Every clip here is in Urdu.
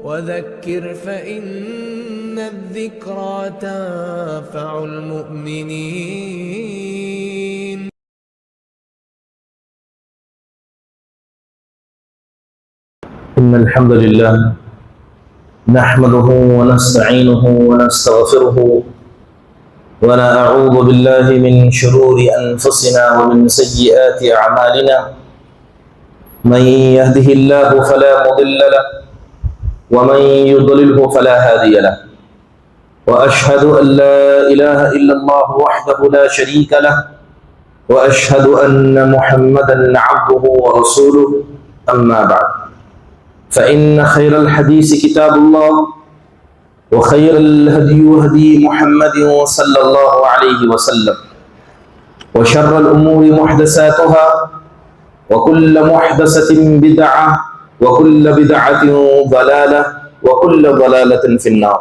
وذكر فإن الذكرى تنفع المؤمنين. إن الحمد لله نحمده ونستعينه ونستغفره ونعوذ بالله من شرور أنفسنا ومن سيئات أعمالنا. من يهده الله فلا مضل له ومن يضلله فلا هادي له. وأشهد أن لا إله إلا الله وحده لا شريك له وأشهد أن محمدا عبده ورسوله. أما بعد فإن خير الحديث كتاب الله وخير الهدي هدي محمد صلى الله عليه وسلم وشر الأمور محدثاتها وكل محدثة بدعة وكل بدعة ضلالة وكل ضلالة في النار.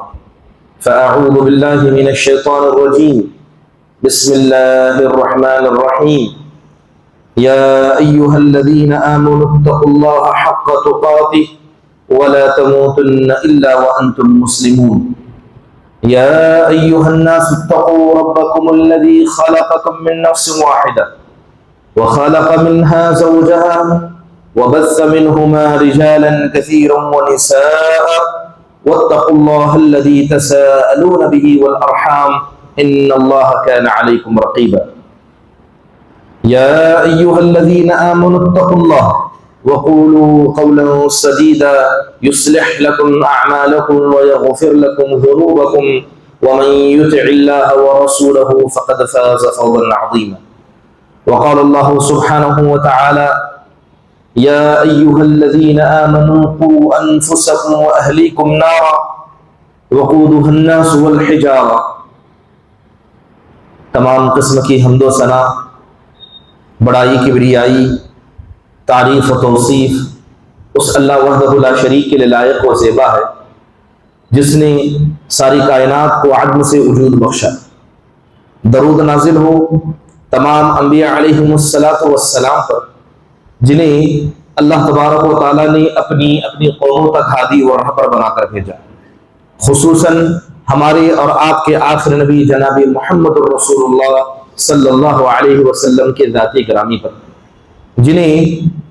فأعوذ بالله من الشيطان الرجيم. بسم الله الرحمن الرحيم. يا أيها الذين آمنوا اتقوا الله حق تقاته ولا تموتن إلا وأنتم مسلمون. يا أيها الناس اتقوا ربكم الذي خلقكم من نفس واحدة وخلق منها زوجها وبث منهما رجالا كثيرا ونساء واتقوا الله الذي تساءلون به والأرحام إن الله كان عليكم رقيبا. يا أيها الذين آمنوا اتقوا الله وقولوا قولا سديدا يصلح لكم أعمالكم ويغفر لكم ذنوبكم ومن يطع الله ورسوله فقد فاز فوزا عظيما. وقال الله سبحانه وتعالى: يا أيها الذين آمنوا قوا أنفسكم وأهليكم نارا وقودها الناس والحجارة. تمام قسم کی حمد و ثنا، بڑائی کبریائی، تعریف و توصیف اس اللہ وحدہ لا شریک کے لائق و زیبا ہے جس نے ساری کائنات کو عدم سے وجود بخشا. درود نازل ہو تمام انبیاء علیہم السلام پر جنہیں اللہ تبارک و تعالیٰ نے اپنی قوموں تک ہادی و رہبر بنا کر بھیجا، خصوصاً ہمارے اور آپ کے آخر نبی جناب محمد الرسول اللہ صلی اللہ علیہ وسلم کے ذاتی گرامی پر، جنہیں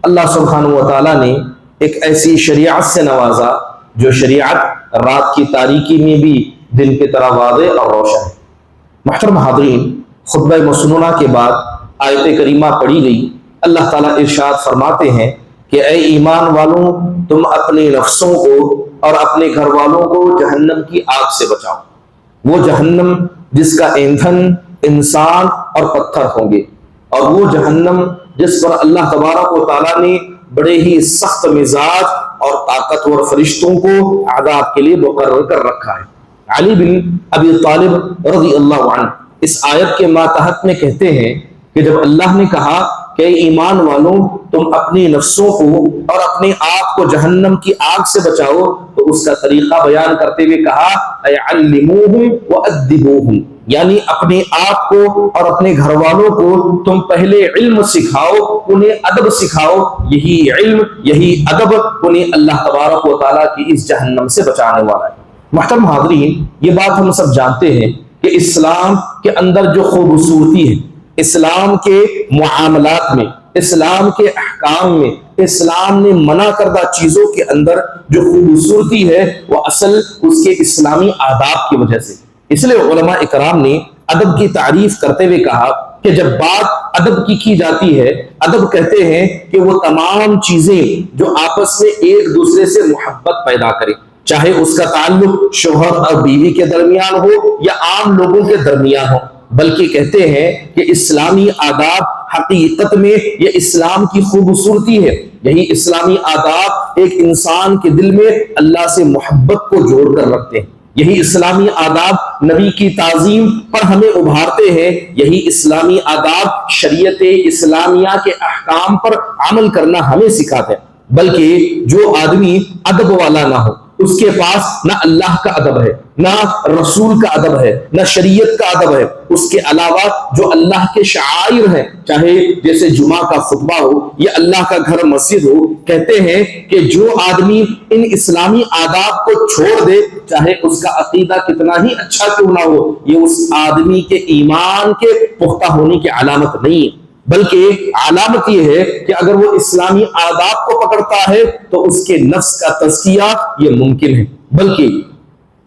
اللہ سبحانہ و تعالیٰ نے ایک ایسی شریعت سے نوازا جو شریعت رات کی تاریکی میں بھی دن کی طرح واضح اور روشن ہے. محترم حاضرین، خطبہ مسنونہ کے بعد آیت کریمہ پڑھی گئی. اللہ تعالیٰ ارشاد فرماتے ہیں کہ اے ایمان والوں، تم اپنے نفسوں کو اور اپنے گھر والوں کو جہنم کی آگ سے بچاؤ، وہ جہنم جس کا ایندھن انسان اور پتھر ہوں گے، اور وہ جہنم جس پر اللہ تبارک و تعالیٰ نے بڑے ہی سخت مزاج اور طاقتور فرشتوں کو عذاب کے لیے مقرر کر رکھا ہے. علی بن ابی طالب رضی اللہ عنہ اس آیت کے ماتحت میں کہتے ہیں کہ جب اللہ نے کہا کہ ایمان والوں، تم اپنی نفسوں کو اور اپنے آپ کو جہنم کی آگ سے بچاؤ، تو اس کا طریقہ بیان کرتے ہوئے کہا اعلموہم وادبوہم، یعنی اپنے آپ کو اور اپنے گھر والوں کو تم پہلے علم سکھاؤ، انہیں ادب سکھاؤ. یہی علم، یہی ادب انہیں اللہ تبارک و تعالیٰ کی اس جہنم سے بچانے والا ہے. محترم حاضرین، یہ بات ہم سب جانتے ہیں کہ اسلام کے اندر جو خوبصورتی ہے، اسلام کے معاملات میں، اسلام کے احکام میں، اسلام نے منع کردہ چیزوں کے اندر جو خوبصورتی ہے وہ اصل اس کے اسلامی آداب کی وجہ سے. اس لیے علماء اکرام نے ادب کی تعریف کرتے ہوئے کہا کہ جب بات ادب کی جاتی ہے، ادب کہتے ہیں کہ وہ تمام چیزیں جو آپس میں ایک دوسرے سے محبت پیدا کریں، چاہے اس کا تعلق شوہر اور بیوی کے درمیان ہو یا عام لوگوں کے درمیان ہو، بلکہ کہتے ہیں کہ اسلامی آداب حقیقت میں یہ اسلام کی خوبصورتی ہے. یہی اسلامی آداب ایک انسان کے دل میں اللہ سے محبت کو جوڑ کر رکھتے ہیں. یہی اسلامی آداب نبی کی تعظیم پر ہمیں ابھارتے ہیں. یہی اسلامی آداب شریعت اسلامیہ کے احکام پر عمل کرنا ہمیں سکھاتے ہیں. بلکہ جو آدمی ادب والا نہ ہو، اس کے پاس نہ اللہ کا ادب ہے، نہ رسول کا ادب ہے، نہ شریعت کا ادب ہے، اس کے علاوہ جو اللہ کے شعائر ہیں، چاہے جیسے جمعہ کا خطبہ ہو یا اللہ کا گھر مسجد ہو، کہتے ہیں کہ جو آدمی ان اسلامی آداب کو چھوڑ دے، چاہے اس کا عقیدہ کتنا ہی اچھا کیوں نہ ہو، یہ اس آدمی کے ایمان کے پختہ ہونے کی علامت نہیں ہے، بلکہ علامت یہ ہے کہ اگر وہ اسلامی آداب کو پکڑتا ہے تو اس کے نفس کا تزکیہ یہ ممکن ہے۔ بلکہ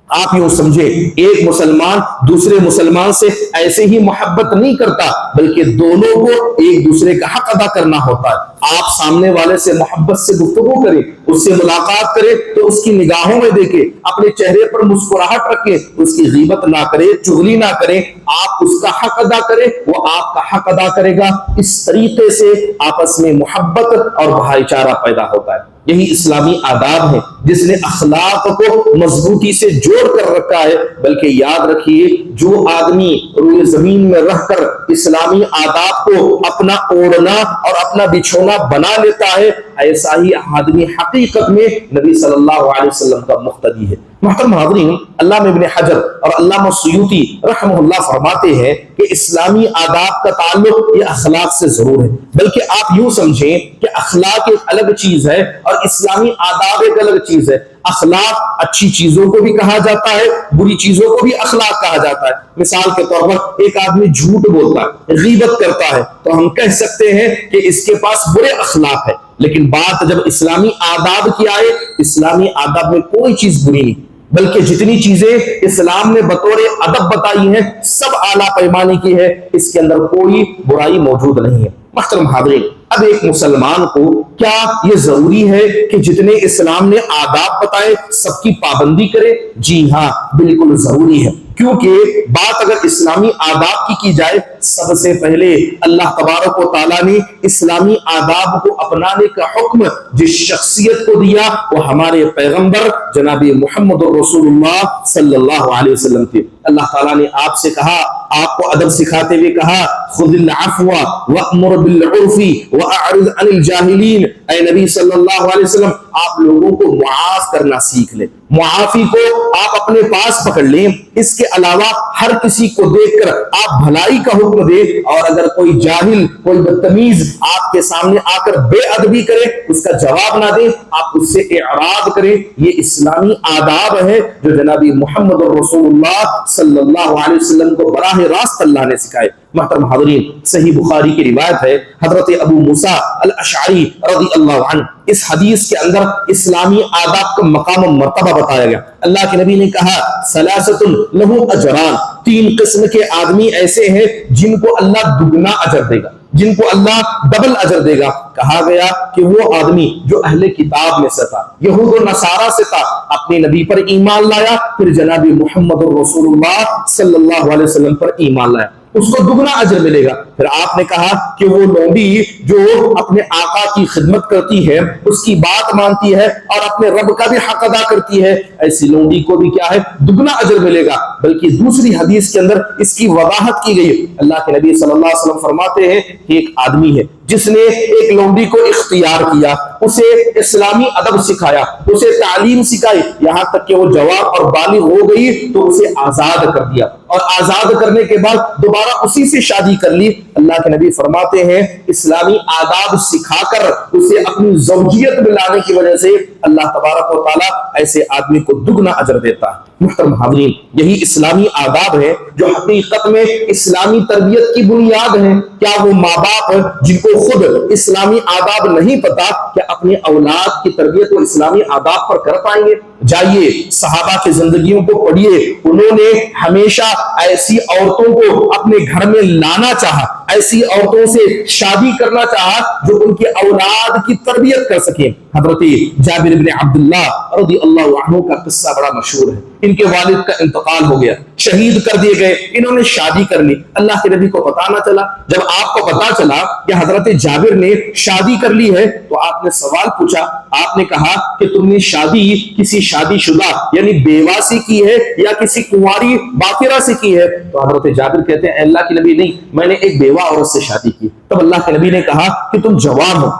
آپ یوں سمجھے، ایک مسلمان دوسرے مسلمان سے ایسے ہی محبت نہیں کرتا، بلکہ دونوں کو ایک دوسرے کا حق ادا کرنا ہوتا ہے۔ آپ سامنے والے سے محبت سے گفتگو کریں، اس سے ملاقات کریں تو اس کی نگاہوں میں دیکھیں، اپنے چہرے پر مسکراہٹ رکھیں، اس کی غیبت نہ کریں، چغلی نہ کریں، آپ اس کا حق ادا کریں، وہ آپ کا حق ادا کرے گا۔ اس طریقے سے آپس میں محبت اور بھائی چارہ پیدا ہوتا ہے۔ یہی اسلامی آداب ہے جس نے اخلاق کو مضبوطی سے جوڑ کر رکھا ہے۔ بلکہ یاد رکھیے، جو آدمی روئے زمین میں رہ کر اسلامی آداب کو اپنا اوڑھنا اور اپنا بچھونا بنا لیتا ہے، ایسا ہی آدمی حقیقت میں نبی صلی اللہ علیہ وسلم کا مقتدی ہے۔ محترم حاضرین، علامہ ابن حجر اور علامہ سیوطی رحمہ اللہ فرماتے ہیں کہ اسلامی آداب کا تعلق یہ اخلاق سے ضرور ہے، بلکہ آپ یوں سمجھیں کہ اخلاق ایک الگ چیز ہے اور اسلامی آداب ایک الگ چیز ہے۔ اخلاق اچھی چیزوں کو بھی کہا جاتا ہے، بری چیزوں کو بھی اخلاق کہا جاتا ہے۔ مثال کے طور پر ایک آدمی جھوٹ بولتا ہے، غیبت کرتا ہے، تو ہم کہہ سکتے ہیں کہ اس کے پاس برے اخلاق ہے۔ لیکن بات جب اسلامی آداب کی آئے، اسلامی آداب میں کوئی چیز بری نہیں، بلکہ جتنی چیزیں اسلام نے بطور ادب بتائی ہیں سب اعلیٰ پیمانے کی ہے، اس کے اندر کوئی برائی موجود نہیں ہے۔ محترم حاضرین، اب ایک مسلمان کو کیا یہ ضروری ہے کہ جتنے اسلام نے آداب بتائے سب کی پابندی کرے؟ جی ہاں، بالکل ضروری ہے، کیونکہ بات اگر اسلامی آداب کی جائے، سب سے پہلے اللہ تبارک و تعالیٰ نے اسلامی آداب کو اپنانے کا حکم جس شخصیت کو دیا وہ ہمارے پیغمبر جناب محمد رسول اللہ صلی اللہ علیہ وسلم تھے۔ اللہ تعالیٰ نے آپ سے کہا، آپ کو ادب سکھاتے ہوئے کہا، خذ العفو وأمر بالعرف واعرض عن الجاہلین۔ اے نبی صلی اللہ علیہ وسلم، آپ لوگوں کو معاف کرنا سیکھ لیں، معافی کو آپ اپنے پاس پکڑ لیں۔ اس کے علاوہ ہر کسی کو دیکھ کر آپ بھلائی کا حکم دیں، اور اگر کوئی جاہل، کوئی بدتمیز آپ کے سامنے آ کر بے ادبی کرے، اس کا جواب نہ دیں، آپ اس سے اعراض کریں۔ یہ اسلامی آداب ہے جو جناب محمد رسول اللہ صلی اللہ علیہ وسلم کو براہ راست اللہ نے سکھائے۔ محترم حاضرین، صحیح بخاری کی روایت ہے، حضرت ابو موسیٰ الاشعری رضی اللہ عنہ، اس حدیث کے اندر اسلامی آداب کا مقام و مرتبہ بتایا گیا۔ اللہ کے نبی نے کہا، ثلاثۃ لہ اجران، تین قسم کے آدمی ایسے ہیں جن کو اللہ دگنا اجر دے گا، جن کو اللہ ڈبل اجر دے گا۔ کہا گیا کہ وہ آدمی جو اہل کتاب میں سے تھا، یہود و نصارہ سے تھا، اپنے نبی پر ایمان لایا، پھر جناب محمد رسول اللہ صلی اللہ علیہ وسلم پر ایمان لایا، اس کو دگنا اجر ملے گا۔ پھر آپ نے کہا کہ وہ لونڈی جو اپنے آقا کی خدمت کرتی ہے، اس کی بات مانتی ہے اور اپنے رب کا بھی حق ادا کرتی ہے، ایسی لونڈی کو بھی کیا ہے؟ دگنا اجر ملے گا۔ بلکہ دوسری حدیث کے اندر اس کی وضاحت کی گئی۔ اللہ کے نبی صلی اللہ علیہ وسلم فرماتے ہیں کہ ایک آدمی ہے جس نے ایک لونڈی کو اختیار کیا، اسے اسلامی ادب سکھایا، اسے تعلیم سکھائی، یہاں تک کہ وہ جوان اور بالغ ہو گئی تو اسے آزاد کر دیا، اور آزاد کرنے کے بعد دوبارہ اسی سے شادی کر لی۔ اللہ کے نبی فرماتے ہیں اسلامی آداب سکھا کر اسے اپنی زوجیت میں لانے کی وجہ سے اللہ تبارک و تعالیٰ ایسے آدمی کو دگنا اجر دیتا ہے۔ محترم حاضرین، یہی اسلامی آداب ہے جو حقیقت میں اسلامی تربیت کی بنیاد ہیں۔ کیا وہ ماں باپ جن کو خود اسلامی آداب نہیں پتا کہ اپنی اولاد کی تربیت کو اسلامی آداب پر کر پائیں گے؟ جائیے صحابہ کی زندگیوں کو پڑھیے، انہوں نے ہمیشہ ایسی عورتوں کو اپنے گھر میں لانا چاہا، ایسی عورتوں سے شادی کرنا چاہا جو ان کے اولاد کی تربیت کر سکیں۔ حضرت جابر بن عبداللہ رضی اللہ عنہ کا قصہ بڑا مشہور ہے۔ ان کے والد کا انتقال ہو گیا، شہید کر دیے گئے، انہوں نے شادی کر لی۔ اللہ کے نبی کو پتہ نہ چلا۔ جب آپ کو پتہ چلا کہ حضرت جابر نے شادی کر لی ہے تو آپ نے سوال پوچھا، آپ نے کہا کہ تم نے شادی کسی شادی شدہ یعنی بیوہ سے کی ہے یا کسی کنواری باکرہ سے کی ہے؟ تو حضرت جابر کہتے ہیں، اللہ کے نبی نہیں، میں نے ایک بیوہ عورت سے شادی کی۔ تب اللہ کے نبی نے کہا کہ تم جوان ہو،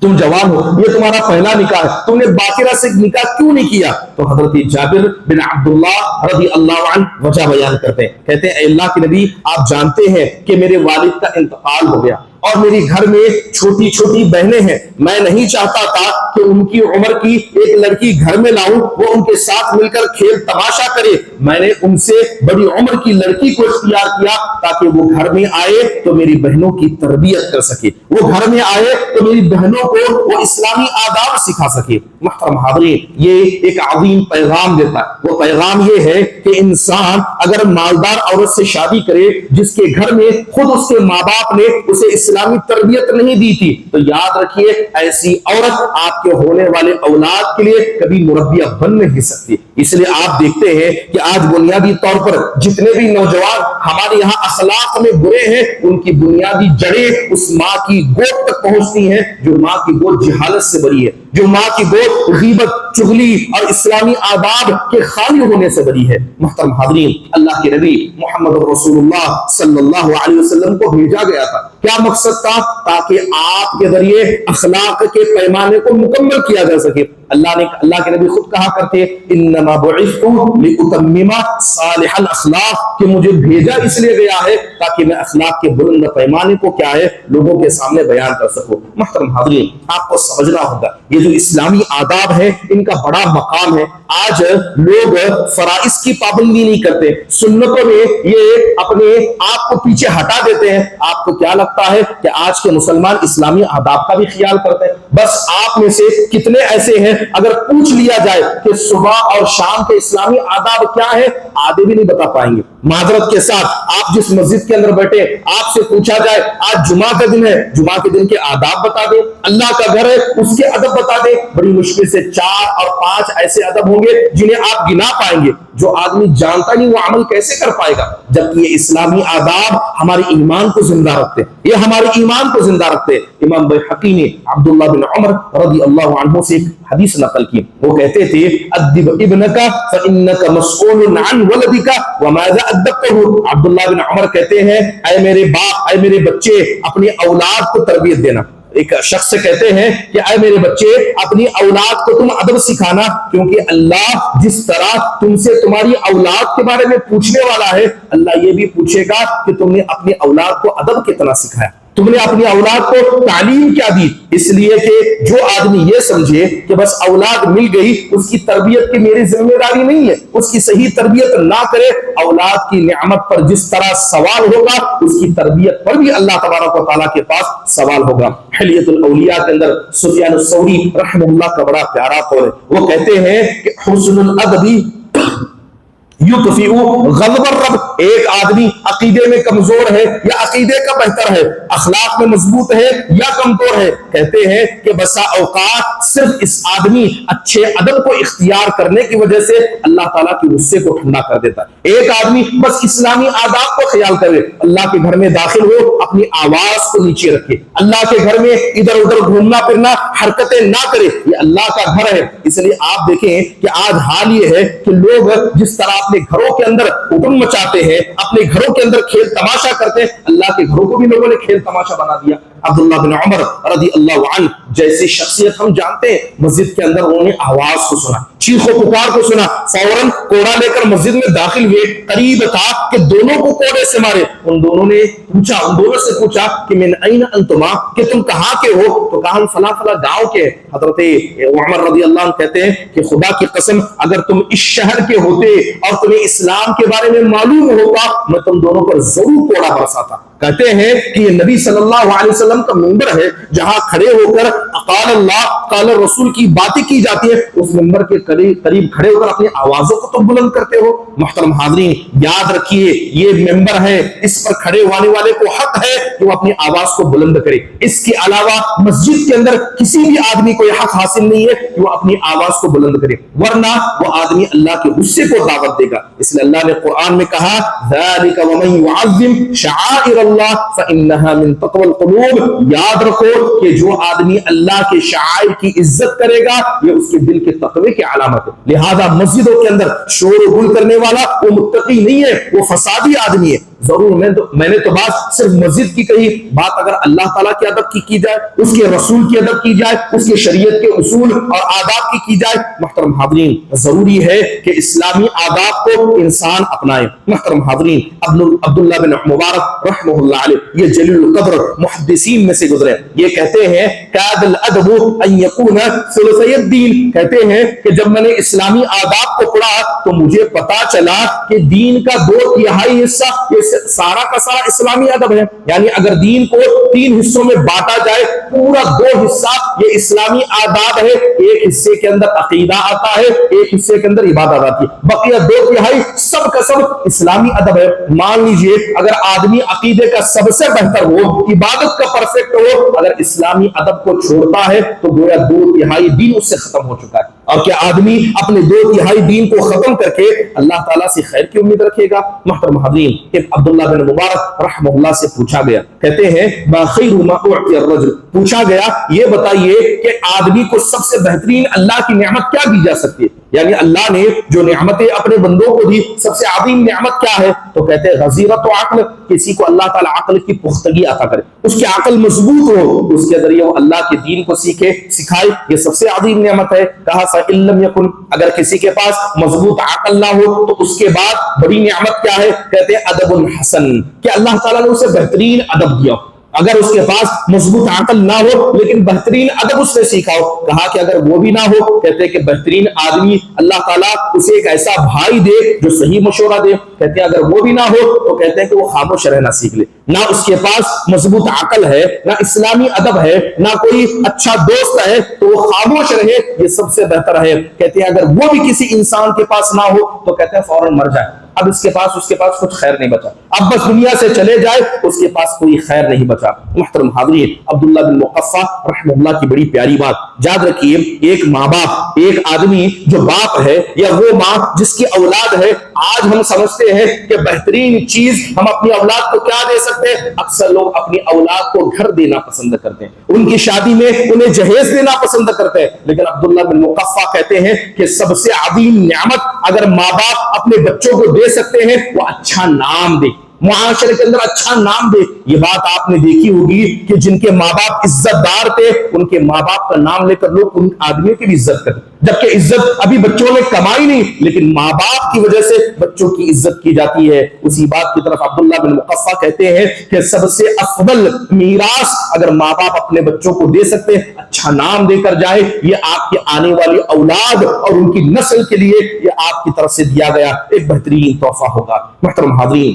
تم جوان ہو، یہ تمہارا پہلا نکاح ہے، تم نے باقرہ سے نکاح کیوں نہیں کیا؟ تو حضرت جابر بن عبداللہ رضی اللہ عنہ وجہ بیان کرتے ہیں، کہتے ہیں اے اللہ کے نبی، آپ جانتے ہیں کہ میرے والد کا انتقال ہو گیا اور میری گھر میں چھوٹی چھوٹی بہنیں ہیں، میں نہیں چاہتا تھا کہ ان کی عمر کی ایک لڑکی گھر میں لاؤں، وہ ان کے ساتھ مل کر کھیل تماشا کرے، میں نے ان سے بڑی عمر کی لڑکی کو اختیار کیا تاکہ وہ گھر میں آئے تو میری بہنوں کی تربیت کر سکے، وہ گھر میں آئے تو میری بہنوں کو وہ اسلامی آداب سکھا سکے۔ محترم حاضرین، یہ ایک عظیم پیغام دیتا ہے، وہ پیغام یہ ہے کہ انسان اگر مالدار عورت سے شادی کرے جس کے گھر میں خود اس کے ماں باپ نے اسے اسلامی تربیت نہیں دی تھی، تو یاد رکھیے ایسی عورت آپ کے ہونے والے اولاد کے لیے کبھی مربیہ بن نہیں سکتی۔ اس لیے آپ دیکھتے ہیں کہ آج بنیادی طور پر جتنے بھی نوجوان ہمارے یہاں اخلاق میں برے ہیں، ان کی بنیادی جڑیں اس ماں کی گود تک پہنچتی ہیں جو ماں کی گود جہالت سے بری ہے، جو ماں کی گود غیبت، چغلی اور اسلامی آداب کے خالی ہونے سے بری ہے۔ محترم حاضرین، اللہ کے نبی محمد رسول اللہ صلی اللہ علیہ وسلم کو بھیجا گیا تھا، کیا مقصد تھا؟ تاکہ آپ کے ذریعے اخلاق کے پیمانے کو مکمل کیا جا سکے۔ اللہ کے نبی خود کہا کرتے انما بعثت لاتمم صالح الاخلاق، کہ مجھے بھیجا اس لیے گیا ہے تاکہ میں اخلاق کے بلند پیمانے کو کیا ہے لوگوں کے سامنے بیان کر سکوں۔ محترم حاضرین، آپ کو سمجھنا ہوگا یہ جو اسلامی آداب ہے ان کا بڑا مقام ہے۔ آج لوگ فرائض کی پابندی نہیں کرتے، سنتوں میں یہ اپنے آپ کو پیچھے ہٹا دیتے ہیں۔ آپ کو کیا لگتا ہے کہ آج کے مسلمان اسلامی آداب کا بھی خیال کرتے ہیں؟ بس آپ میں سے کتنے ایسے ہیں اگر پوچھ لیا جائے کہ صبح اور شام کے اسلامی آداب کیا ہے، آدھے بھی نہیں بتا پائیں گے۔ معذرت کے ساتھ آپ جس مسجد کے اندر بیٹھے، آپ سے پوچھا جائے آج جمعہ کا دن ہے، جمعہ کے دن کے آداب بتا دیں، اللہ کا گھر ہے اس کے ادب بتا دیں، بڑی مشکل سے 4 اور 5 ایسے ادب ہوں گے جنہیں آپ گنا پائیں گے۔ جو آدمی جانتا نہیں وہ عمل کیسے کر پائے گا؟ جبکہ یہ اسلامی آداب ہمارے ایمان کو زندہ رکھتے، یہ ہمارے ایمان کو زندہ رکھتے۔ امام بحقی نے عبداللہ بن عمر رضی اللہ عنہ سے ایک حدیث نقل کی، وہ کہتے تھے ادب ابنک فانک مسئول عن ولدک وماذا ادبته۔ عبداللہ بن عمر کہتے ہیں اے میرے باپ، اے میرے بچے، اپنی اولاد کو تربیت دینا۔ ایک شخص سے کہتے ہیں کہ اے میرے بچے، اپنی اولاد کو تم ادب سکھانا، کیونکہ اللہ جس طرح تم سے تمہاری اولاد کے بارے میں پوچھنے والا ہے، اللہ یہ بھی پوچھے گا کہ تم نے اپنی اولاد کو ادب کتنا سکھایا، تم نے اپنی اولاد کو تعلیم کیا دی۔ اس لیے کہ جو آدمی یہ سمجھے کہ بس اولاد مل گئی اس کی تربیت کی میری ذمہ داری نہیں ہے، اس کی صحیح تربیت نہ کرے، اولاد کی نعمت پر جس طرح سوال ہوگا اس کی تربیت پر بھی اللہ تبارک و تعالیٰ کے پاس سوال ہوگا۔ حلیۃ الاولیاء کے اندر سفیان الثوری رحمہ اللہ کا بڑا پیارا قول ہے، وہ کہتے ہیں کہ حسن الادب یطفئ غضب الرب۔ ایک آدمی عقیدے میں کمزور ہے یا عقیدے کا بہتر ہے، اخلاق میں مضبوط ہے یا کمزور ہے، کہتے ہیں کہ بسا اوقات صرف اس آدمی اچھے ادب کو اختیار کرنے کی وجہ سے اللہ تعالیٰ کے غصے کو ٹھنڈا کر دیتا ہے۔ ایک آدمی بس اسلامی آداب کو خیال کرے، اللہ کے گھر میں داخل ہو اپنی آواز کو نیچے رکھے، اللہ کے گھر میں ادھر ادھر گھومنا پھرنا حرکتیں نہ کرے، یہ اللہ کا گھر ہے۔ اس لیے آپ دیکھیں کہ آج حال یہ ہے کہ لوگ جس طرح اپنے گھروں کے اندر ادھم مچاتے ہیں، اپنے گھروں کے اندر کھیل تماشا کرتے ہیں، اللہ کے گھروں کو بھی لوگوں نے کھیل تماشا بنا دیا۔ عبداللہ بن عمر رضی اللہ عنہ جیسی شخصیت ہم جانتے ہیں، مسجد کے اندر انہوں نے آواز کو سنا، چیخ و پکار کو سنا، فوراً کوڑا لے کر مسجد میں داخل ہوئے، قریب تھا کہ دونوں کو کوڑے سے مارے۔ ان دونوں سے پوچھا کہ من این انتما، کہ تم کہاں کے ہو؟ تو کہا ہم فلاں فلاں گاؤں کے۔ حضرت عمر رضی اللہ عنہ کہتے ہیں کہ خدا کی قسم اگر تم اس شہر کے ہوتے اور تمہیں اسلام کے بارے میں معلوم ہوتا میں تم دونوں پر ضرور کوڑا برساتا۔ کہتے ہیں کہ یہ نبی صلی اللہ علیہ وسلم کا منبر ہے جہاں کھڑے ہو کر قال اللہ قال رسول کی باتیں کی جاتی ہیں، اس منبر کے قریب کھڑے ہو کر اپنی آوازوں کو تم بلند کرتے ہو۔ محترم حاضرین، یاد رکھیے یہ منبر ہے، اس پر کھڑے ہونے والے کو حق ہے کہ وہ اپنی آواز کو بلند کرے۔ اس کے علاوہ مسجد کے اندر کسی بھی آدمی کو یہ حق حاصل نہیں ہے کہ وہ اپنی آواز کو بلند کرے، ورنہ وہ آدمی اللہ کے غصے کو دعوت دے گا۔ اس لیے اللہ نے قرآن میں کہا ذالک ومن یعظم شعائر اللہ فانها من تقوی القلوب۔ یاد رکھو کہ جو آدمی اللہ کے شعائر کی عزت کرے گا یہ اس کے دل کے تقوی کی علامت ہے۔ لہذا مسجدوں کے اندر شور و گل کرنے والا وہ متقی نہیں ہے، وہ فسادی آدمی ہے۔ ضرور میں نے تو بات صرف مسجد کی کہی، بات اگر اللہ تعالیٰ کے ادب کی جائے، اس کے رسول کی ادب کی جائے، اس کے شریعت کے اصول اور آداب کی جائے، محترم حاضرین ضروری ہے کہ اسلامی آداب کو انسان اپنائے۔ محترم حاضرین عبداللہ بن مبارک رحمہ اللہ علیہ، یہ جلیل القدر محدثین میں سے گزرے، یہ کہتے ہیں کاد الادب ان یکون ثلثی الدین، کہتے ہیں کہ جب میں نے اسلامی آداب کو پڑھا تو مجھے پتا چلا کہ دین کا 2/3 حصہ یہ سارا کا سارا اسلامی ادب ہے۔ یعنی اگر دین کو 3 حصوں میں بانٹا جائے، پورا 2 حصہ یہ اسلامی آداب ہے، ایک حصے کے اندر عقیدہ آتا ہے، ایک حصے کے اندر عبادت آتی ہے، بقیہ 2/3 سب کا سب اسلامی ادب ہے۔ مان لیجئے اگر آدمی عقیدے کا سب سے بہتر ہو، عبادت کا پرفیکٹ ہو، اگر اسلامی ادب کو چھوڑتا ہے تو گویا 2/3 دین اس سے ختم ہو چکا ہے۔ اور کیا آدمی اپنے 2/3 دین کو ختم کر کے اللہ تعالیٰ سے خیر کی امید رکھے گا؟ محترم حاضرین عبداللہ بن مبارک رحمہ اللہ سے پوچھا گیا، کہتے ہیں باخیر ما اعطی الرجل، پوچھا گیا یہ بتائیے کہ آدمی کو سب سے بہترین اللہ کی نعمت کیا دی جا سکتی ہے؟ یعنی اللہ نے جو نعمتیں اپنے بندوں کو دی، سب سے عظیم نعمت کیا ہے؟ تو کہتے ہیں غزیرت و عقل، کسی کو اللہ تعالیٰ عقل کی پختگی عطا کرے، اس کی عقل مضبوط ہو، اس کے ذریعے وہ اللہ کے دین کو سیکھے سکھائے، یہ سب سے عظیم نعمت ہے۔ کہا فَإِن لَمْ يَكُنْ، اگر کسی کے پاس مضبوط عقل نہ ہو تو اس کے بعد بڑی نعمت کیا ہے؟ کہتے ہیں ادب حسن، کہ اللہ تعالیٰ نے اسے بہترین ادب دیا۔ اگر اس کے پاس مضبوط عقل نہ ہو لیکن بہترین ادب اس نے سیکھا ہو، کہا کہ اگر وہ بھی نہ ہو، کہتے ہیں کہ بہترین آدمی اللہ تعالیٰ اسے ایک ایسا بھائی دے جو صحیح مشورہ دے، کہتے ہیں اگر وہ بھی نہ ہو تو کہتے ہیں کہ وہ خاموش رہنا سیکھ لے۔ نہ اس کے پاس مضبوط عقل ہے، نہ اسلامی ادب ہے، نہ کوئی اچھا دوست ہے، تو وہ خاموش رہے، یہ سب سے بہتر ہے۔ کہتے ہیں اگر وہ بھی کسی انسان کے پاس نہ ہو تو کہتے ہیں فوراً مر جائے، اب اس کے پاس کچھ خیر نہیں بچا، اب بس دنیا سے چلے جائے، اس کے پاس کوئی خیر نہیں بچا۔ محترم حاضرین عبداللہ بن مقفع رحمہ اللہ کی بڑی پیاری بات یاد رکھیے، ایک ماں باپ، ایک آدمی جو باپ ہے یا وہ ماں جس کی اولاد ہے، آج ہم سمجھتے ہیں کہ بہترین چیز ہم اپنی اولاد کو کیا دے سکتے ہیں؟ اکثر لوگ اپنی اولاد کو گھر دینا پسند کرتے ہیں، ان کی شادی میں انہیں جہیز دینا پسند کرتے ہیں، لیکن عبداللہ بن مقفع کہتے ہیں کہ سب سے عظیم نعمت اگر ماں باپ اپنے بچوں کو دے سکتے ہیں وہ اچھا نام دے، معاشرے کے اندر اچھا نام دے۔ یہ بات آپ نے دیکھی ہوگی کہ جن کے ماں باپ عزت دار تھے، ان کے ماں باپ کا نام لے کر لوگ ان آدمیوں کی بھی عزت کرتے، جبکہ عزت ابھی بچوں نے کمائی نہیں، لیکن ماں باپ کی وجہ سے بچوں کی عزت کی جاتی ہے۔ اسی بات کی طرف عبداللہ بن مقفع کہتے ہیں کہ سب سے افضل میراث اگر ماں باپ اپنے بچوں کو دے سکتے ہیں، اچھا نام دے کر جائے، یہ آپ کی آنے والی اولاد اور ان کی نسل کے لیے یہ آپ کی طرف سے دیا گیا ایک بہترین تحفہ ہوگا۔ محترم حاضرین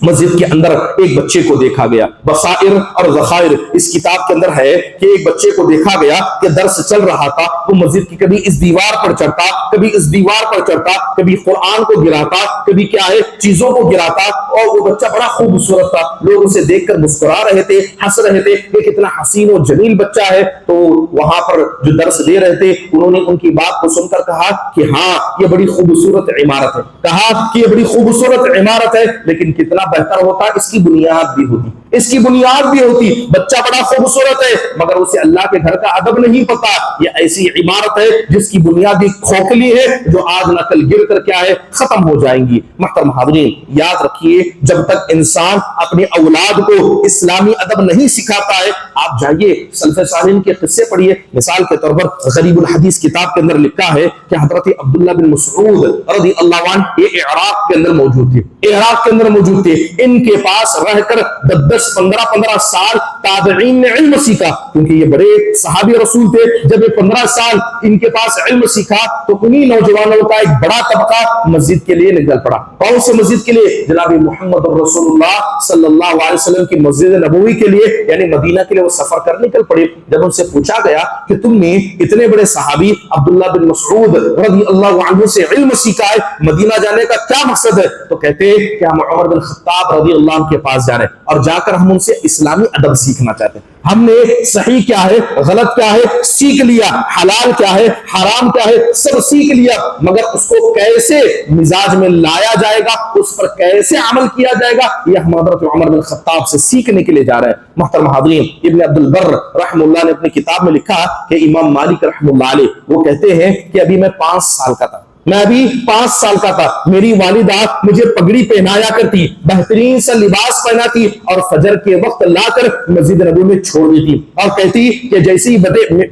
مسجد کے اندر ایک بچے کو دیکھا گیا، بصائر اور ذخائر اس کتاب کے اندر ہے کہ ایک بچے کو دیکھا گیا کہ درس چل رہا تھا، وہ مسجد کی کبھی اس دیوار پر چڑھتا، کبھی اس دیوار پر چڑھتا، کبھی قرآن کو گراتا، کبھی کیا ہے چیزوں کو گراتا، اور وہ بچہ بڑا خوبصورت تھا، لوگ اسے دیکھ کر مسکرا رہے تھے، ہنس رہے تھے کہ کتنا حسین و جمیل بچہ ہے۔ تو وہاں پر جو درس دے رہے تھے انہوں نے ان کی بات کو سن کر کہا کہ ہاں یہ بڑی خوبصورت عمارت ہے، کہا کہ یہ بڑی خوبصورت عمارت ہے، لیکن کتنا بہتر ہوتا اس کی بنیاد بھی ہوتی، اس کی بنیاد بھی ہوتی۔ بچہ بڑا خوبصورت ہے مگر اسے اللہ کے گھر کا ادب نہیں پتا، یہ ایسی عمارت ہے جس کی بنیادی کھوکھلی ہے جو آج نہ کل گر کر کیا ہے ختم ہو جائیں گی۔ محترم حاضرین یاد رکھیے جب تک انسان اپنی اولاد کو اسلامی ادب نہیں سکھاتا ہے، آپ جائیے سلف صالحین کے قصے پڑھیے۔ مثال کے طور پر غریب الحدیث کتاب کے اندر لکھا ہے کہ حضرت عبداللہ بن مسعود رضی اللہ عنہ یہ عراق کے اندر موجود تھے، ان کے پاس رہ کر 10-15 سال تابعین نے علم سیکھا، کیونکہ یہ بڑے صحابی رسول تھے۔ جب یہ 15 سال ان کے پاس علم سیکھا تو انہی نوجوانوں کا ایک بڑا طبقہ مسجد کے لیے نکل پڑا۔ کون سے مسجد کے لیے؟ جناب محمد رسول اللہ صلی اللہ علیہ وسلم کی مسجد نبوی کے لیے، یعنی مدینہ کے لیے وہ سفر کر نکل پڑے۔ جب ان سے پوچھا گیا کہ تم نے اتنے بڑے صحابی عبداللہ بن مسعود رضی اللہ عنہ سے علم سیکھا ہے، مدینہ جانے کا کیا مقصد ہے؟ تو کہتے ہیں کہ ہم عمر بن خطاب رضی اللہ عنہ کے پاس جا رہے ہیں اور جا کر ہم ان سے اسلامی ادب سیکھنا چاہتے ہیں۔ ہم نے صحیح کیا ہے، غلط کیا ہے سیکھ لیا، حلال کیا ہے، حرام کیا ہے سب سیکھ لیا، مگر اس کو کیسے مزاج میں لایا جائے گا، اس پر کیسے عمل کیا جائے گا، یہ ہم حضرت عمر بن خطاب سے سیکھنے کے لیے جا رہے ہیں۔ محترم حاضرین ابن عبد البر رحم اللہ نے اپنی کتاب میں لکھا کہ امام مالک رحم اللہ علیہ وہ کہتے ہیں کہ ابھی میں 5 سال کا تھا، میں ابھی 5 سال کا تھا، میری والدہ مجھے پگڑی پہنایا کرتی، بہترین سا لباس پہناتی اور فجر کے وقت لا کر مسجد نبوی میں چھوڑ دیتی اور کہتی کہ جیسے ہی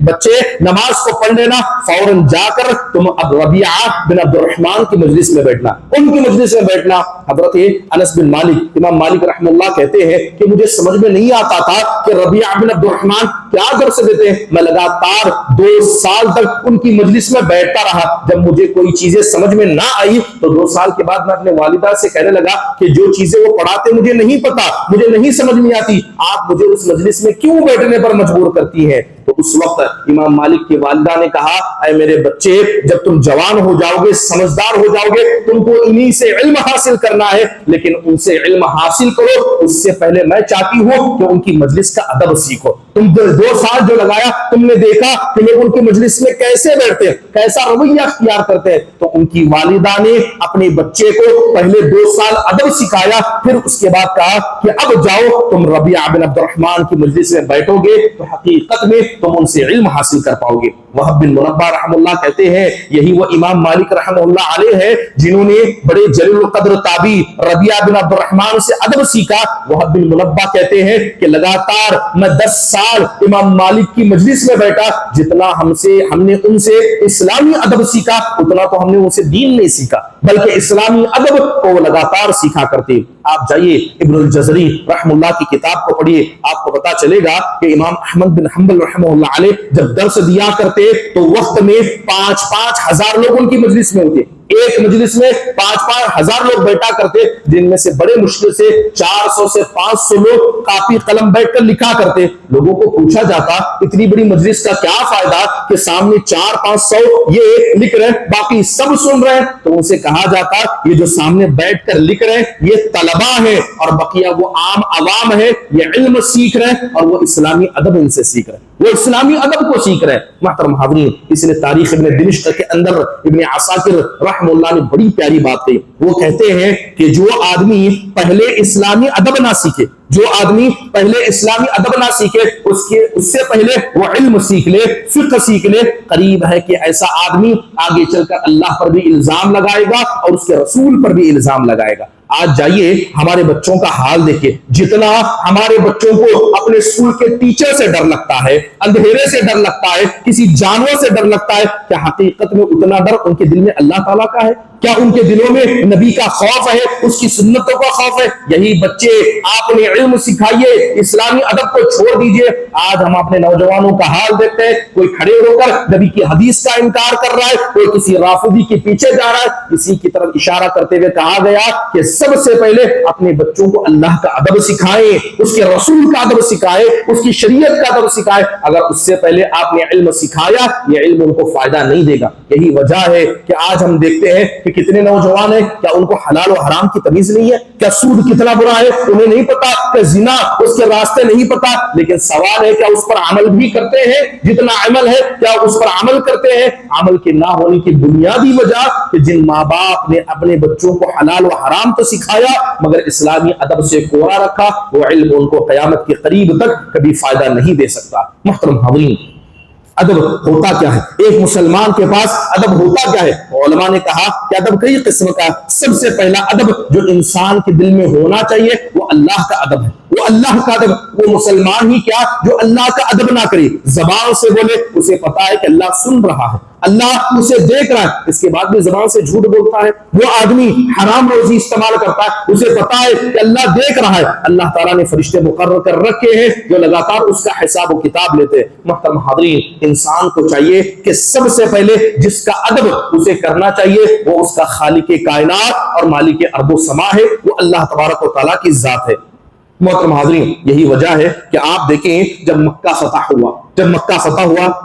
بچے نماز کو پڑھ لینا فوراً جا کر تم اب ربیعہ بن عبد الرحمن کی مجلس میں بیٹھنا، ان کی مجلس میں بیٹھنا۔ حضرت انس بن مالک، امام مالک رحمہ اللہ کہتے ہیں کہ مجھے سمجھ میں نہیں آتا تھا کہ ربیعہ بن عبد الرحمن کیا درس دیتے ہیں، میں لگاتار 2 سال تک ان کی مجلس میں بیٹھتا رہا۔ جب مجھے کوئی چیزیں سمجھ میں نہ آئی تو 2 سال کے بعد میں اپنے والدہ سے کہنے لگا کہ جو چیزیں وہ پڑھاتے مجھے نہیں پتا، مجھے نہیں سمجھ میں آتی، آپ مجھے اس مجلس میں کیوں بیٹھنے پر مجبور کرتی ہیں؟ تو اس وقت امام مالک کی والدہ نے کہا، اے میرے بچے، جب تم جوان ہو جاؤ گے، سمجھدار ہو جاؤ گے، تم کو انہی سے علم حاصل کرنا ہے، لیکن ان سے علم حاصل کرو اس سے پہلے میں چاہتی ہوں کہ ان کی مجلس کا ادب سیکھو۔ تم 2 سال جو لگایا، تم نے دیکھا کہ لوگ ان کی مجلس میں کیسے بیٹھتے ہیں، کیسا رویہ اختیار کرتے ہیں، تو ان کی والدہ نے اپنے بچے کو پہلے 2 سال ادب سکھایا، پھر اس کے بعد کہا کہ اب جاؤ تم ربیعہ بن عبد الرحمن کی مجلس میں بیٹھو گے تو حقیقت میں تم ان سے علم حاصل کر پاؤ گے۔ وہب بن منبہ رحم اللہ کہتے ہیں یہی وہ امام مالک رحم اللہ علیہ ہے جنہوں نے بڑے جلیل القدر تابعی ربیعہ بن عبد الرحمن سے ادب سیکھا۔ وہب بن منبہ کہتے ہیں کہ لگاتار میں 10 سال امام مالک کی مجلس میں بیٹھا، جتنا ہم نے ان سے اسلامی ادب سیکھا اتنا تو ہم نے ان سے دین نہیں سیکھا، بلکہ اسلامی ادب کو وہ لگاتار سیکھا کرتے۔ آپ جائیے ابن الجزری رحم اللہ کی کتاب کو پڑھیے، آپ کو پتا چلے گا کہ امام احمد بن حنبل رحمہ اللہ علیہ جب درس دیا کرتے تو وقت میں 5-5 ہزار لوگ ان کی مجلس میں ہوتے، ایک مجلس میں 5-5 ہزار لوگ بیٹھا کرتے، جن میں سے بڑے مشکل سے 400 سے 500 لوگ کاپی قلم بیٹھ کر لکھا کرتے۔ لوگوں کو پوچھا جاتا اتنی بڑی مجلس کا کیا فائدہ کہ سامنے 400-500 یہ لکھ رہے ہیں باقی سب سن رہے ہیں؟ تو ان سے کہا جاتا یہ جو سامنے بیٹھ کر لکھ رہے ہیں یہ طلباء ہیں اور بقیہ وہ عام عوام ہے، یہ علم سیکھ رہے ہیں اور وہ اسلامی ادب ان سے سیکھ رہے ہیں، وہ اسلامی ادب کو سیکھ رہے ہیں۔ محترم حاضرین، اس لیے تاریخ ابن دمشق کے اندر ابن عساکر رحم اللہ نے بڑی پیاری بات کہی۔ وہ کہتے ہیں کہ جو آدمی پہلے اسلامی ادب نہ سیکھے، جو آدمی پہلے اسلامی ادب نہ سیکھے اس سے پہلے وہ علم سیکھ لے، فقہ سیکھ لے، قریب ہے کہ ایسا آدمی آگے چل کر اللہ پر بھی الزام لگائے گا اور اس کے رسول پر بھی الزام لگائے گا۔ آج جائیے ہمارے بچوں کا حال دیکھیں، جتنا ہمارے بچوں کو اپنے اسکول کے ٹیچر سے ڈر لگتا ہے، اندھیرے سے ڈر لگتا ہے، کسی جانور سے ڈر لگتا ہے، کیا حقیقت میں اتنا ڈر ان کے دل میں اللہ تعالیٰ کا ہے؟ کیا ان کے دلوں میں نبی کا خوف ہے، اس کی سنتوں کا خوف ہے؟ یہی بچے آپ نے علم سکھائیے، اسلامی ادب کو چھوڑ دیجئے۔ آج ہم اپنے نوجوانوں کا حال دیکھتے ہیں، کوئی کھڑے ہو کر نبی کی حدیث کا انکار کر رہا ہے، کوئی کسی رافضی کے پیچھے جا رہا ہے۔ اسی کی طرف اشارہ کرتے ہوئے کہا گیا کہ سب سے پہلے اپنے بچوں کو اللہ کا ادب سکھائیں، اس کے رسول کا ادب سکھائیں، اس کی شریعت کا ادب سکھائیں۔ اگر اس سے پہلے آپ نے علم سکھایا، یہ علم ان کو فائدہ نہیں دے گا۔ یہی وجہ ہے کہ آج ہم دیکھتے ہیں کہ کتنے نوجوان ہیں، کیا ان کو حلال و حرام کی تمیز نہیں ہے؟ کیا سود کتنا برا ہے انہیں نہیں پتا؟ کہ زنا اس کے راستے نہیں پتا؟ لیکن سوال ہے کیا اس پر عمل بھی کرتے ہیں؟ جتنا عمل ہے کیا اس پر عمل کرتے ہیں؟ عمل کے نہ ہونے کی بنیادی وجہ کہ جن ماں باپ نے اپنے بچوں کو حلال و حرام تو سکھایا مگر اسلامی ادب سے کوڑا رکھا، وہ علم ان کو قیامت کے قریب تک کبھی فائدہ نہیں دے سکتا۔ محترم حاضرین، ادب ہوتا کیا ہے؟ ایک مسلمان کے پاس ادب ہوتا کیا ہے؟ علماء نے کہا کہ ادب کئی قسم کا۔ سب سے پہلا ادب جو انسان کے دل میں ہونا چاہیے وہ اللہ کا ادب ہے، وہ اللہ کا ادب۔ وہ مسلمان ہی کیا جو اللہ کا ادب نہ کرے، زبان سے بولے، اسے پتا ہے کہ اللہ سن رہا ہے، اللہ اسے دیکھ رہا ہے، اس کے بعد بھی زبان سے جھوٹ بولتا ہے۔ وہ آدمی حرام روزی استعمال کرتا ہے، اسے پتا ہے کہ اللہ دیکھ رہا ہے، اللہ تعالیٰ نے فرشتے مقرر کر رکھے ہیں جو لگاتار اس کا حساب و کتاب لیتے ہیں۔ محترم حاضرین، انسان کو چاہیے کہ سب سے پہلے جس کا ادب اسے کرنا چاہیے وہ اس کا خالق کائنات اور مالک ارض و سما ہے، وہ اللہ تبارک و تعالیٰ کی ذات ہے۔ محترم حاضرین، یہی وجہ ہے کہ آپ دیکھیں جب مکہ فتح ہوا،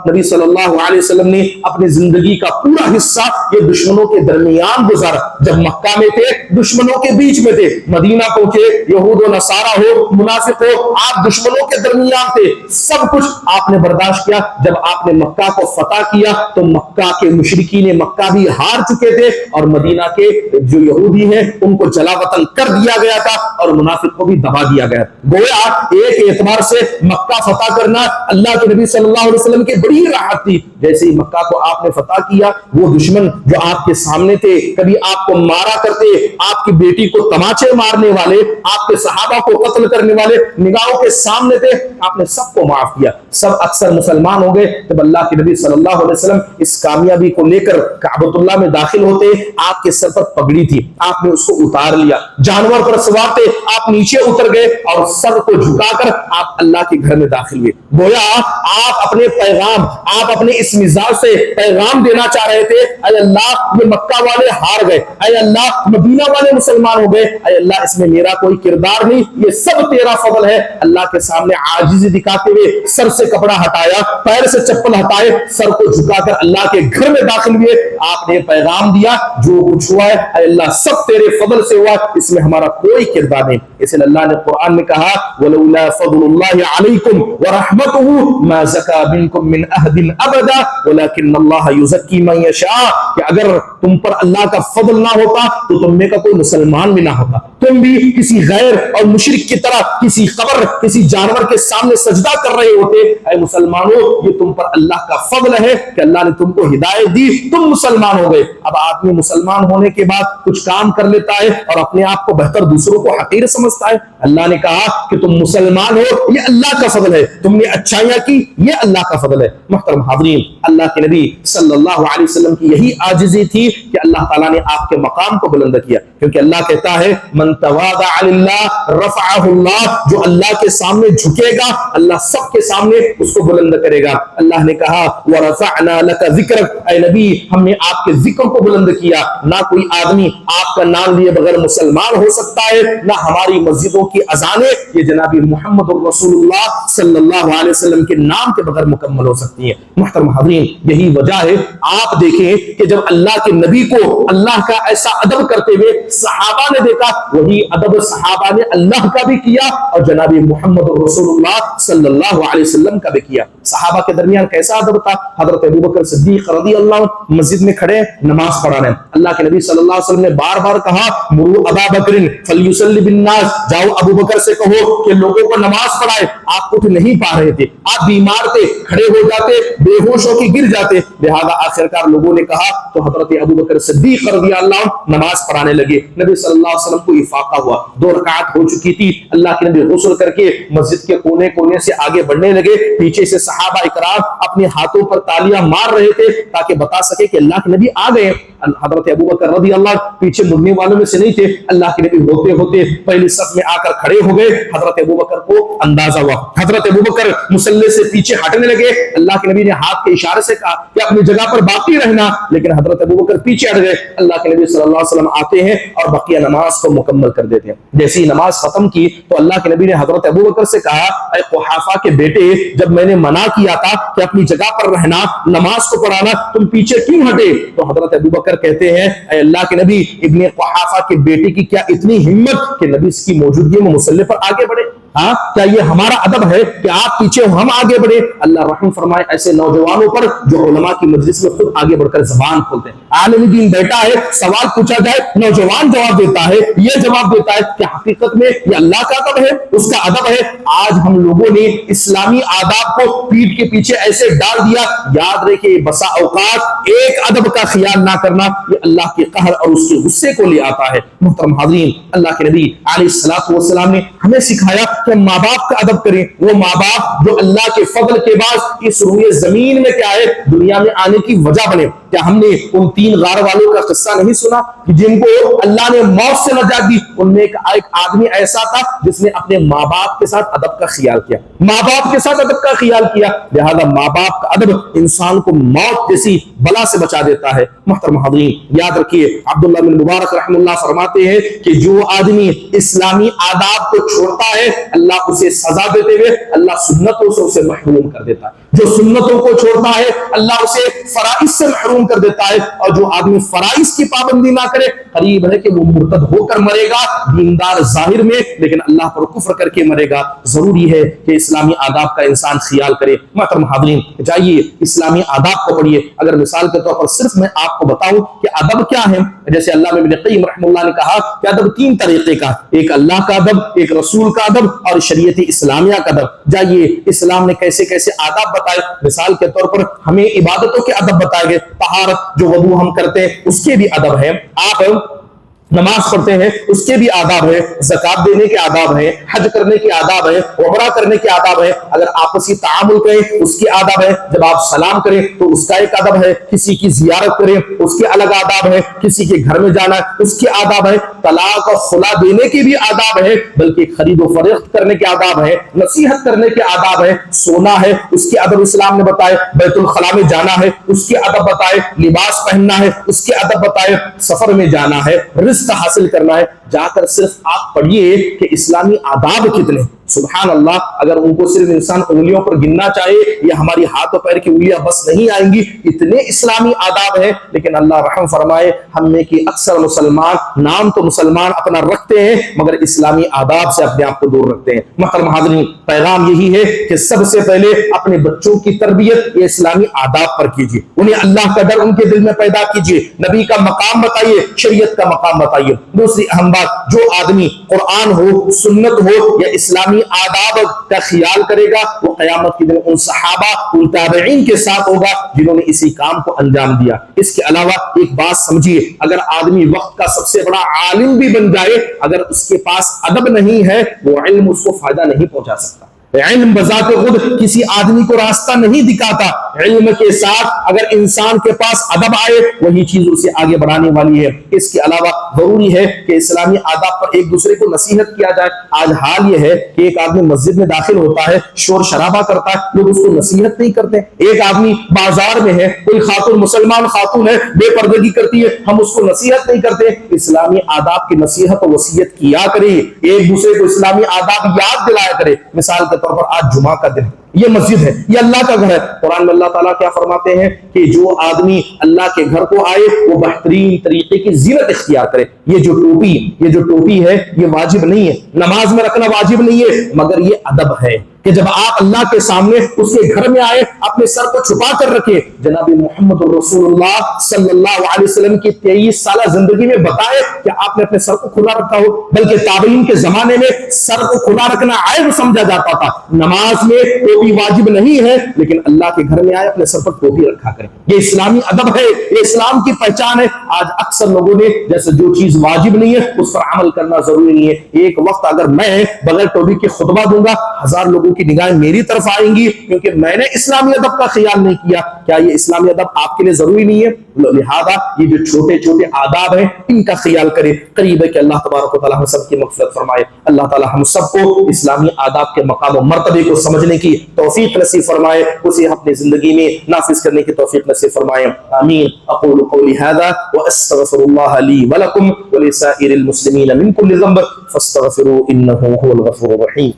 نبی صلی اللہ علیہ وسلم نے اپنی زندگی کا پورا حصہ یہ دشمنوں کے درمیان گزارا۔ جب مکہ میں تھے دشمنوں کے بیچ میں تھے، مدینہ پہنچے یہود و نصارہ ہو، منافق ہو، آپ دشمنوں کے درمیان تھے، سب کچھ آپ نے برداشت کیا۔ جب آپ نے مکہ کو فتح کیا تو مکہ کے مشرکین مکہ بھی ہار چکے تھے اور مدینہ کے جو یہودی ہیں ان کو جلا وطن کر دیا گیا تھا اور منافق کو بھی دبا دیا گیا۔ گویا ایک اعتبار سے مکہ فتح کرنا اللہ کے نبی نبی صلی اللہ علیہ وسلم کی بڑی راحت تھی. جیسے ہی مکہ کو آپ نے فتح کیا، وہ دشمن جو آپ کے سامنے تھے، کبھی آپ کو مارا کرتے، آپ کی بیٹی کو تماچے مارنے والے، آپ کے صحابہ کو قتل کرنے والے نگاہوں کے سامنے تھے، آپ نے سب کو معاف کیا. سب اکثر مسلمان ہو گئے. جب اللہ کے نبی صلی اللہ علیہ وسلم اس کامیابی کو لے کر کعبۃ اللہ میں داخل ہوتے، آپ کے سر پر پگڑی تھی، آپ نے اس کو اتار لیا. جانور پر سوار تھے، آپ نیچے اتر گئے اور سر کو جھکا کر آپ اللہ کے گھر میں داخل ہوئے. گویا آپ اپنے پیغام، آپ اپنے اس مزاج سے پیغام دینا چاہ رہے تھے، اے اللہ یہ مکہ والے ہار گئے، اے اللہ مدینہ والے مسلمان ہو گئے، اے اللہ اس میں میرا کوئی کردار نہیں، یہ سب تیرا فضل ہے. اللہ کے سامنے عاجزی دکھاتے ہوئے سر سے کپڑا ہٹایا، پیر سے چپل ہٹائے، سر کو جھکا کر اللہ کے گھر میں داخل ہوئے. آپ نے پیغام دیا، جو کچھ ہوا ہے اے اللہ سب تیرے فضل سے ہوا، اس میں ہمارا کوئی کردار نہیں. اس لیے اللہ نے قرآن میں کہا وَلَوْلَا فَضْلُ اللَّهِ عَلَيْكُمْ وَرَحْمَتُهُ مَا زَكَى مِنْكُمْ مِنْ أَحَدٍ أَبَدًا وَلَكِنَّ اللَّهَ يُزَكِّي مَن يَشَاءُ. کہ اگر تم پر اللہ کا فضل نہ ہوتا تو تم میں کا کوئی مسلمان بھی نہ ہوتا، تم بھی کسی غیر اور مشرک کی طرح کسی قبر، کسی جانور کے سامنے سجدہ کر رہے ہوتے. اے مسلمانوں، یہ تم پر اللہ کا فضل ہے کہ اللہ نے تم کو ہدایت دی، تم مسلمان ہو گئے. اب آدمی مسلمان ہونے کے بعد کچھ کام کر لیتا ہے اور اپنے آپ کو بہتر، دوسروں کو حقیر سمجھتا ہے. اللہ نے کہا کہ تم مسلمان ہو، یہ اللہ کا فضل ہے، تم نے اچھائیاں کی، یہ اللہ کا فضل ہے. محترم حاضرین، اللہ کے نبی صلی اللہ علیہ وسلم کی یہی عاجزی تھی کہ اللہ تعالیٰ نے آپ کے مقام کو بلند کیا. کیونکہ اللہ کہتا ہے من تواضع للہ رفعہ اللہ، جو اللہ کے سامنے جھکے گا اللہ سب کے سامنے اس کو بلند کرے گا. اللہ نے کہا ورفعنا لک ذکرک، اے نبی ہم نے آپ کے ذکر کو بلند کیا. نہ کوئی آدمی آپ کا نام لیے بغیر مسلمان ہو سکتا ہے، نہ ہماری مسجدوں کی اذانیں یہ جناب محمد رسول اللہ صلی اللہ علیہ وسلم کے نام کے بغیر مکمل ہو سکتی ہیں. محترم حاضرین، یہی وجہ ہے آپ دیکھیں کہ جب اللہ کے نبی کو اللہ کا ایسا ادب کرتے ہوئے صحابہ نے دیکھا، وہی ادب صحابہ نے اللہ کا بھی کیا اور جناب محمد رسول اللہ صلی اللہ علیہ وسلم کا بھی کیا. صحابہ کے درمیان کیسا ادب تھا؟ حضرت ابوبکر صدیق رضی اللہ عنہ مسجد میں کھڑے نماز پڑھا رہے ہیں. اللہ کے نبی صلی اللہ علیہ وسلم نے بار بار کہا مروا ابا بکر فلیصلی بالناس، جاؤ ابو بکر سے کہو کہ لوگوں کو نماز پڑھائے. آپ اٹھ نہیں پا رہے تھے، آپ بیمار تھے، کھڑے ہو جاتے، بے ہوش ہو کے گر جاتے. لہذا آخرکار لوگوں نے کہا تو حضرت ابو بکر صدیق رضی اللہ عنہ نماز پڑھانے لگے. نبی صلی اللہ علیہ وسلم کو افاقہ ہوا، 2 رکعت ہو چکی تھی. اللہ کے نبی غسل کر کے مسجد کے کونے کونے سے آگے بڑھنے لگے. پیچھے سے صحابہ اکرام اپنے ہاتھوں پر تالیاں مار رہے تھے تاکہ بتا سکے کہ اللہ کے نبی آ گئے. حضرت ابو بکر رضی اللہ عنہ پیچھے مڑنے والوں میں سے نہیں تھے. اللہ کے نبی ہوتے ہوتے پہلی صف میں آ کر کھڑے ہو گئے. حضرت ابو بکر کو اندازہ ہوا، حضرت ابو بکر مصلی سے پیچھے ہٹنے لگے. اللہ کے نبی نے ہاتھ کے اشارے سے کہا کہ اپنی جگہ پر باقی رہنا، لیکن حضرت ابو بکر پیچھے ہٹ گئے. اللہ کے نبی صلی اللہ علیہ وسلم آتے ہیں اور بقیہ نماز کو مکمل کر دیتے ہیں. جیسے ہی نماز ختم کی تو اللہ کے نبی نے حضرت ابو بکر سے کہا اے قحافہ کے بیٹے، جب میں نے منع کیا تھا کہ اپنی جگہ پر رہنا، نماز کو پڑھانا، تم پیچھے کیوں ہٹے؟ تو حضرت ابو بکر کہتے ہیں اے اللہ کے نبی، ابن قحافہ کے بیٹے کی کیا اتنی ہمت کہ نبی اس کی موجودگی میں مصلی پر آگے بڑھے؟ ہاں، کیا یہ ہمارا ادب ہے کہ آپ پیچھے ہو ہم آگے بڑھے؟ اللہ رحم فرمائے ایسے نوجوانوں پر جو علماء کی مجلس میں خود آگے بڑھ کر زبان کھولتے ہیں. عالم دین بیٹھا ہے، سوال پوچھا جائے، نوجوان جواب دیتا ہے، یہ جواب دیتا ہے کہ حقیقت میں یہ اللہ کا ادب ہے، اس کا ادب ہے. آج ہم لوگوں نے اسلامی آداب کو پیٹ کے پیچھے ایسے ڈال دیا. یاد رکھیے بسا اوقات ایک ادب کا خیال نہ کرنا یہ اللہ کے قہر اور اس کے غصے کو لے آتا ہے. محترم حاضرین، اللہ کے نبی علیہ الصلوۃ والسلام نے ہمیں سکھایا کہ ماں باپ کا ادب کریں. وہ ماں باپ جو اللہ کے فضل کے بعد اس روئے زمین میں کیا ہے دنیا میں آنے کی وجہ بنے. کیا ہم نے ان 3 غار والوں کا قصہ نہیں سنا کہ جن کو اللہ نے موت سے نجات دی؟ ان میں ایک آدمی ایسا تھا جس نے اپنے ماں باپ کے ساتھ ادب کا خیال کیا، ماں باپ کے ساتھ ادب کا خیال کیا. لہذا ماں باپ کا ادب انسان کو موت جیسی بلا سے بچا دیتا ہے. محترم حاضرین، یاد رکھیے عبداللہ بن مبارک رحمہ اللہ فرماتے ہیں کہ جو آدمی اسلامی آداب کو چھوڑتا ہے اللہ اسے سزا دیتے ہوئے اللہ سنتوں سے اسے محروم کر دیتا ہے. جو سنتوں کو چھوڑتا ہے اللہ اسے فرائض سے محروم کر دیتا ہے. اور جو آدمی فرائض کی پابندی نہ کرے قریب ہے کہ وہ مرتد ہو کر مرے گا، دیندار ظاہر میں لیکن اللہ پر کفر کر کے مرے گا. ضروری ہے کہ اسلامی آداب کا انسان خیال کرے. محترم حاضرین، جائیے اسلامی آداب کو پڑھیے. اگر مثال کے طور پر صرف میں آپ کو بتاؤں کہ ادب کیا ہے، جیسے علامہ ابن قیم رحمہ اللہ نے کہا کہ ادب 3 طریقے کا، ایک اللہ کا ادب، ایک رسول کا ادب اور شریعت اسلامیہ کا ادب۔ جائیے اسلام نے کیسے کیسے آداب بتائے، مثال کے طور پر ہمیں عبادتوں کے ادب بتائے گئے، طہارت جو وضو ہم کرتے ہیں اس کے بھی ادب ہے، آپ نماز پڑھتے ہیں اس کے بھی آداب ہے، زکات دینے کے آداب ہے، حج کرنے کے آداب ہے، عمرہ کرنے کے آداب ہے، اگر آپسی تعامل کریں اس کے آداب ہے، جب آپ سلام کریں تو اس کا ایک ادب ہے، کسی کی زیارت کریں اس کے الگ آداب ہے، کسی کے گھر میں جانا ہے اس کے آداب ہے، طلاق اور خلا دینے کے بھی آداب ہے، بلکہ خرید و فروخت کرنے کے آداب ہے، نصیحت کرنے کے آداب ہے، سونا ہے اس کے ادب اسلام نے بتائے، بیت الخلاء میں جانا ہے اس کے ادب بتائے، لباس پہننا ہے اس کے ادب بتائے، سفر میں جانا ہے، رزق حاصل کرنا ہے، جا کر صرف آپ پڑھیے کہ اسلامی آداب کتنے، سبحان اللہ، اگر ان کو صرف انسان انگلیوں پر گننا چاہے یا ہماری ہاتھ و پیر کی انگلیاں بس نہیں آئیں گی، اتنے اسلامی آداب ہیں، لیکن اللہ رحم فرمائے ہم میں کی اکثر مسلمان نام تو مسلمان اپنا رکھتے ہیں مگر اسلامی آداب سے اپنے آپ کو دور رکھتے ہیں۔ محترم حاضرین، پیغام یہی ہے کہ سب سے پہلے اپنے بچوں کی تربیت یہ اسلامی آداب پر کیجیے، انہیں اللہ کا ڈر ان کے دل میں پیدا کیجیے، نبی کا مقام بتائیے، شریعت کا مقام بتائیے۔ دوسری اہم بات، جو آدمی قرآن ہو، سنت ہو یا اسلامی آداب کا خیال کرے گا وہ قیامت کے دن ان صحابہ ان تابعین کے ساتھ ہوگا جنہوں نے اسی کام کو انجام دیا۔ اس کے علاوہ ایک بات سمجھیے، اگر آدمی وقت کا سب سے بڑا عالم بھی بن جائے اگر اس کے پاس ادب نہیں ہے وہ علم اس کو فائدہ نہیں پہنچا سکتا۔ علم بذات خود کسی آدمی کو راستہ نہیں دکھاتا، علم کے ساتھ اگر انسان کے پاس ادب آئے وہی چیز اسے آگے بڑھانے والی ہے۔ اس کے علاوہ ضروری ہے کہ اسلامی آداب پر ایک دوسرے کو نصیحت کیا جائے۔ آج حال یہ ہے کہ ایک آدمی مسجد میں داخل ہوتا ہے، شور شرابہ کرتا ہے، لوگ اس کو نصیحت نہیں کرتے۔ ایک آدمی بازار میں ہے، کوئی خاتون مسلمان خاتون ہے بے پردگی کرتی ہے، ہم اس کو نصیحت نہیں کرتے۔ اسلامی آداب کی نصیحت و وصیت کیا کرے، ایک دوسرے کو اسلامی آداب یاد دلایا کرے۔ مثال کے طور پر آج جمعہ کا دن، یہ مسجد ہے، یہ اللہ کا گھر ہے، قرآن میں اللہ تعالیٰ کیا فرماتے ہیں کہ جو آدمی اللہ کے گھر کو آئے وہ بہترین طریقے کی زینت اختیار کرے۔ یہ جو ٹوپی ہے یہ واجب نہیں ہے، نماز میں رکھنا واجب نہیں ہے، مگر یہ ادب ہے کہ جب آپ اللہ کے سامنے اس کے گھر میں آئے اپنے سر کو چھپا کر رکھے۔ جناب محمد رسول اللہ صلی اللہ علیہ وسلم کی 23 سالہ زندگی میں بتائے کہ آپ نے اپنے سر کو کھلا رکھا ہو، بلکہ تابعین کے زمانے میں سر کو کھلا رکھنا عیب سمجھا جاتا تھا۔ نماز میں ٹوپی واجب نہیں ہے لیکن اللہ کے گھر میں آئے اپنے سر پر ٹوپی رکھا کریں، یہ اسلامی ادب ہے، یہ اسلام کی پہچان ہے۔ آج اکثر لوگوں نے جیسے جو چیز واجب نہیں ہے اس پر عمل کرنا ضروری نہیں ہے۔ ایک وقت اگر میں بغیر ٹوپی کے خطبہ دوں گا 1000 لوگوں کی نگاہیں میری طرف آئیں گی کیونکہ میں نے اسلامی ادب کا خیال نہیں کیا۔ کیا یہ اسلامی ادب آپ کے لیے ضروری نہیں ہے؟ لہذا یہ جو چھوٹے چھوٹے آداب ہیں ان کا خیال کریں۔ قریب ہے کہ اللہ تبارک و تعالی ہم سب کی مغفرت فرمائے۔ اللہ تعالی ہم سب کو اسلامی آداب کے مقام و مرتبے کو سمجھنے کی توفیق نصیب فرمائے، اسے اپنی زندگی میں نافذ کرنے کی توفیق نصیب فرمائے، آمین۔ اقول قولی هذا واستغفر الله لي ولكم ولسائر المسلمين من كل ذنب فاستغفروه انه هو الغفور الرحيم۔